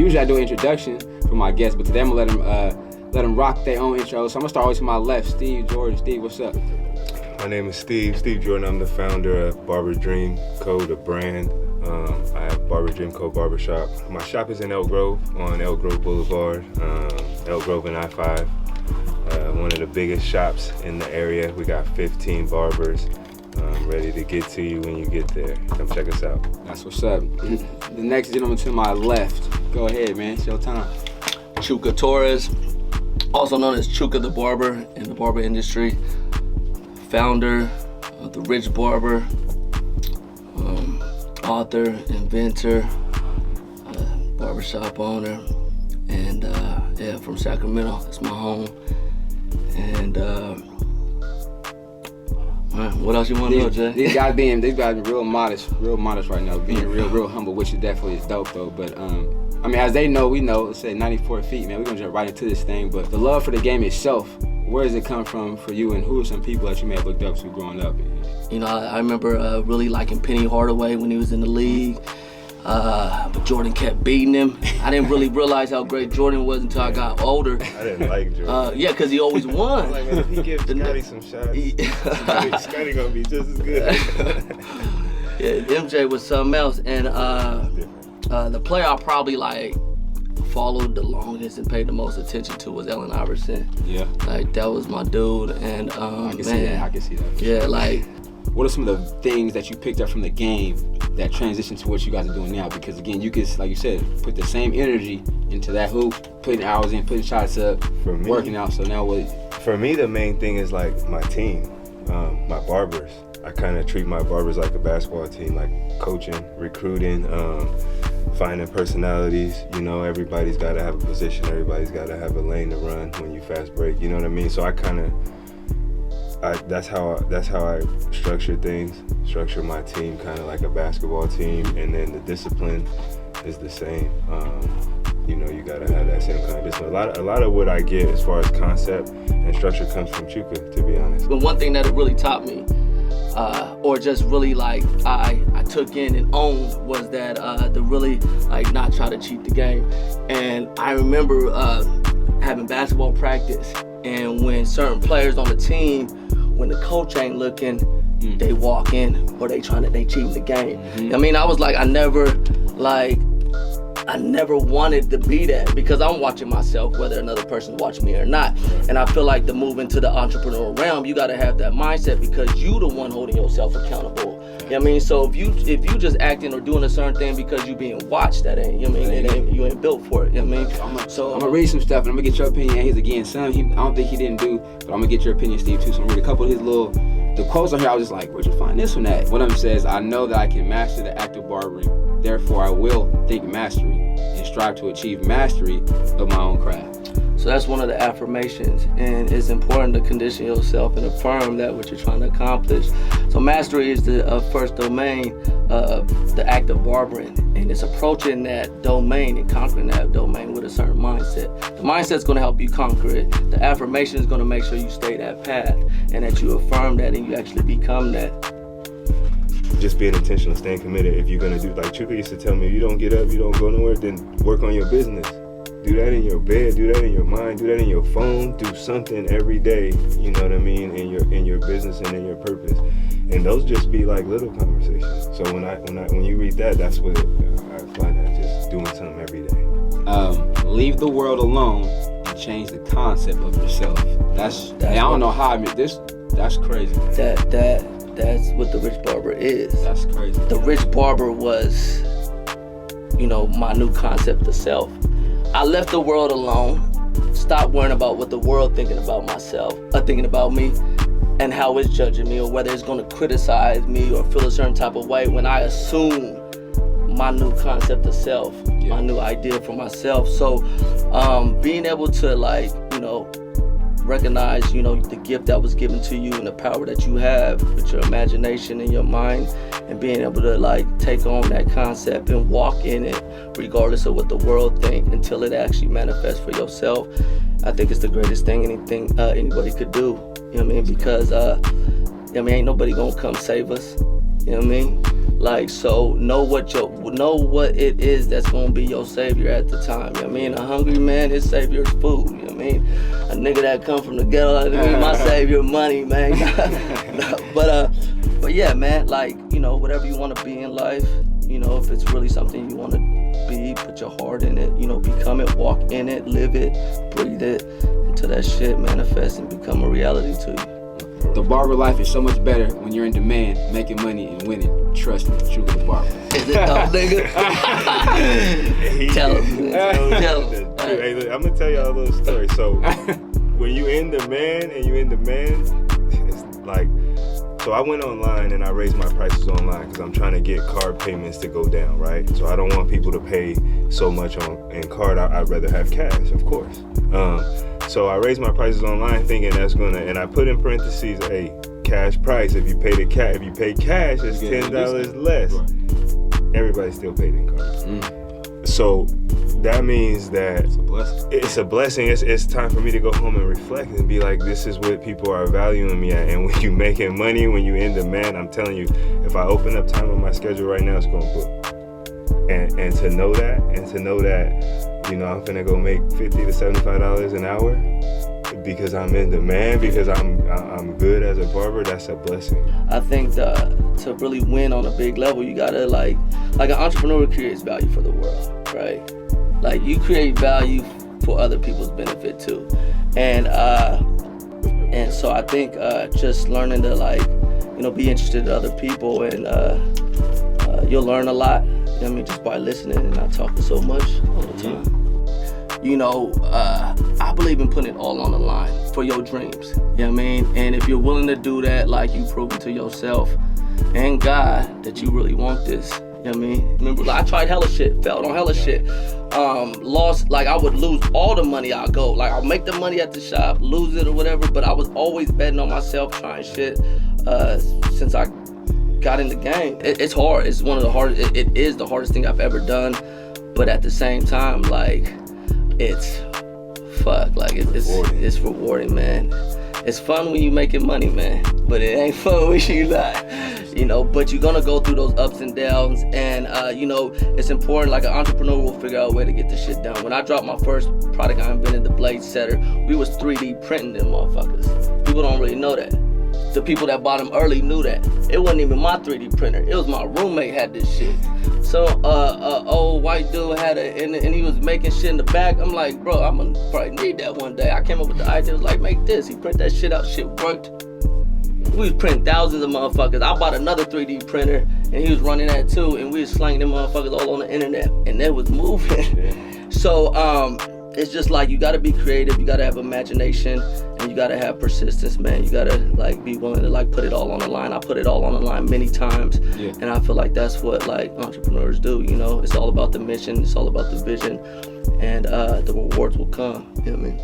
usually I do an introduction for my guests, but today I'm gonna let them rock their own intro. So I'm gonna start always to my left. Steve, Jordan. Steve, what's up? My name is Steve Jordan. I'm the founder of Barber Dream Co., the brand. I have Barber Dream Co. Barbershop. My shop is in Elk Grove, on Elk Grove Boulevard, Elk Grove and I-5. One of the biggest shops in the area. We got 15 barbers ready to get to you when you get there. Come check us out. That's what's up. The next gentleman to my left. Go ahead, man. It's your time. Chuka Torres, also known as Chuka the Barber in the barber industry. Founder of The Rich Barber, author, inventor, barbershop owner, and from Sacramento. It's my home. And what else you want to know, Jay? These guys being real modest right now. Being real humble, which is definitely is dope though. But I mean, as they know, we know. Let's say 94 feet, man. We're gonna jump right into this thing. But the love for the game itself, where does it come from for you, and who are some people that you may have looked up to growing up? You know, I remember really liking Penny Hardaway when he was in the league. But Jordan kept beating him. I didn't really realize how great Jordan was until I got older. I didn't like Jordan. Yeah, because he always won. Like, man, if he gives Scotty some shots, Scotty gonna be just as good. Yeah, MJ was something else. And the player I probably like followed the longest and paid the most attention to was Allen Iverson. Yeah. Like, that was my dude. And I can see that. Yeah, like. What are some of the things that you picked up from the game that transitioned to what you guys are doing now? Because again, you could, like you said, put the same energy into that hoop, putting hours in, putting shots up, working out. So now what? For me, the main thing is like my team, my barbers. I kind of treat my barbers like a basketball team, like coaching, recruiting, finding personalities. You know, everybody's got to have a position. Everybody's got to have a lane to run when you fast break. You know what I mean? So I kind of. That's how I structure things. Structure my team kind of like a basketball team, and then the discipline is the same. You know, you gotta have that same kind of discipline. A lot of what I get as far as concept and structure comes from Chuka, to be honest. But one thing that it really taught me, or just really like I took in and owned, was that to really like not try to cheat the game. And I remember having basketball practice, and when certain players on the team, when the coach ain't looking, they walk in or they cheating the game. I mean, I was like, I never wanted to be that, because I'm watching myself whether another person's watching me or not. And I feel like to move into the entrepreneurial realm, you gotta have that mindset, because you the one holding yourself accountable. You know what I mean? So if you just acting or doing a certain thing because you being watched, that ain't, you know what I mean? You ain't built for it, you know what I mean? I'm gonna read some stuff and I'm gonna get your opinion. He's again, I don't think he didn't do, but I'm gonna get your opinion, Steve, too. So I'm gonna read a couple of his the quotes on here. I was just like, where'd you find this one at? One of them says, I know that I can master the act of barbering, therefore I will think mastery and strive to achieve mastery of my own craft. So that's one of the affirmations, and it's important to condition yourself and affirm that what you're trying to accomplish. So mastery is the first domain of the act of barbering, and it's approaching that domain and conquering that domain with a certain mindset. The mindset's going to help you conquer it. The affirmation is going to make sure you stay that path, and that you affirm that and you actually become that. Just being intentional, staying committed. If you're gonna do, like Chuka used to tell me, you don't get up, you don't go nowhere, then work on your business. Do that in your bed, do that in your mind, do that in your phone, do something every day, you know what I mean, in your business and in your purpose. And those just be like little conversations. So when you read that, that's what I find that just doing something every day. Leave the world alone and change the concept of yourself. That's I don't know how I mean this. That's crazy. That's what the Rich Barber is. That's crazy. The Rich Barber was, you know, my new concept of self. I left the world alone, stopped worrying about what the world thinking about myself, or thinking about me, and how it's judging me, or whether it's gonna criticize me or feel a certain type of way, when I assume my new concept of self, my new idea for myself. So being able to, like, you know, recognize, you know, the gift that was given to you and the power that you have with your imagination and your mind, and being able to like take on that concept and walk in it regardless of what the world think until it actually manifests for yourself. I think it's the greatest thing anybody could do. You know what I mean? Because ain't nobody gonna come save us. You know what I mean? Like, so know what it is that's gonna be your savior at the time. You know what I mean? A hungry man, his savior is food. You know what I mean? A nigga that come from the ghetto, I mean, my savior money, man. But yeah, man, like, you know, whatever you want to be in life, you know, if it's really something you want to be, put your heart in it, you know, become it, walk in it, live it, breathe it, until that shit manifests and become a reality to you. The barber life is so much better when you're in demand, making money and winning. Trust me, Chuka the barber. Is it tough, nigga? Tell him, man. Tell him. Hey, look, I'm gonna tell y'all a little story. So when you in demand and you in demand, it's like, so I went online and I raised my prices online because I'm trying to get card payments to go down, right? So I don't want people to pay so much in card. I'd rather have cash, of course. So I raised my prices online thinking that's gonna, and I put in parentheses, hey, cash price. If you pay cash, it's $10 less. Everybody still paid in card. So that means that it's a blessing. It's time for me to go home and reflect and be like, this is what people are valuing me at. And when you making money, when you in demand, I'm telling you, if I open up time on my schedule right now, it's gonna book. And to know that, you know, I'm finna go make $50 to $75 an hour because I'm in demand, because I'm good as a barber, that's a blessing. I think to really win on a big level, you gotta like an entrepreneur creates value for the world, right? Like, you create value for other people's benefit too. And so I think just learning to, like, you know, be interested in other people, and you'll learn a lot, you know what I mean, just by listening and not talking so much all the time. You know, I believe in putting it all on the line for your dreams, you know what I mean? And if you're willing to do that, like, you've proven to yourself and God that you really want this, you know what I mean? Remember, like, I tried hella shit, failed on hella shit, lost, like, I would lose all the money I go. Like, I'll make the money at the shop, lose it or whatever, but I was always betting on myself, trying shit since I got in the game. It's hard. It's one of the hardest, it is the hardest thing I've ever done, but at the same time, like, it's rewarding, man. It's fun when you making money, man, but it ain't fun when you not, you know. But you're gonna go through those ups and downs, and you know, it's important. Like, an entrepreneur will figure out a way to get the shit done. When I dropped my first product, I invented the blade setter. We was 3D printing them motherfuckers. People don't really know that. The people that bought them early knew that. It wasn't even my 3D printer. It was my roommate had this shit. So old white dude had it, and he was making shit in the back. I'm like, bro, I'm gonna probably need that one day. I came up with the idea, was like, make this. He print that shit out, shit worked. We was printing thousands of motherfuckers. I bought another 3D printer, and he was running that too, and we was slanging them motherfuckers all on the internet, and it was moving. So it's just like, you gotta be creative, you gotta have imagination, and you gotta have persistence, man. You gotta, like, be willing to, like, put it all on the line. I put it all on the line many times, and I feel like that's what, like, entrepreneurs do, you know? It's all about the mission, it's all about the vision, and the rewards will come, you know what I mean?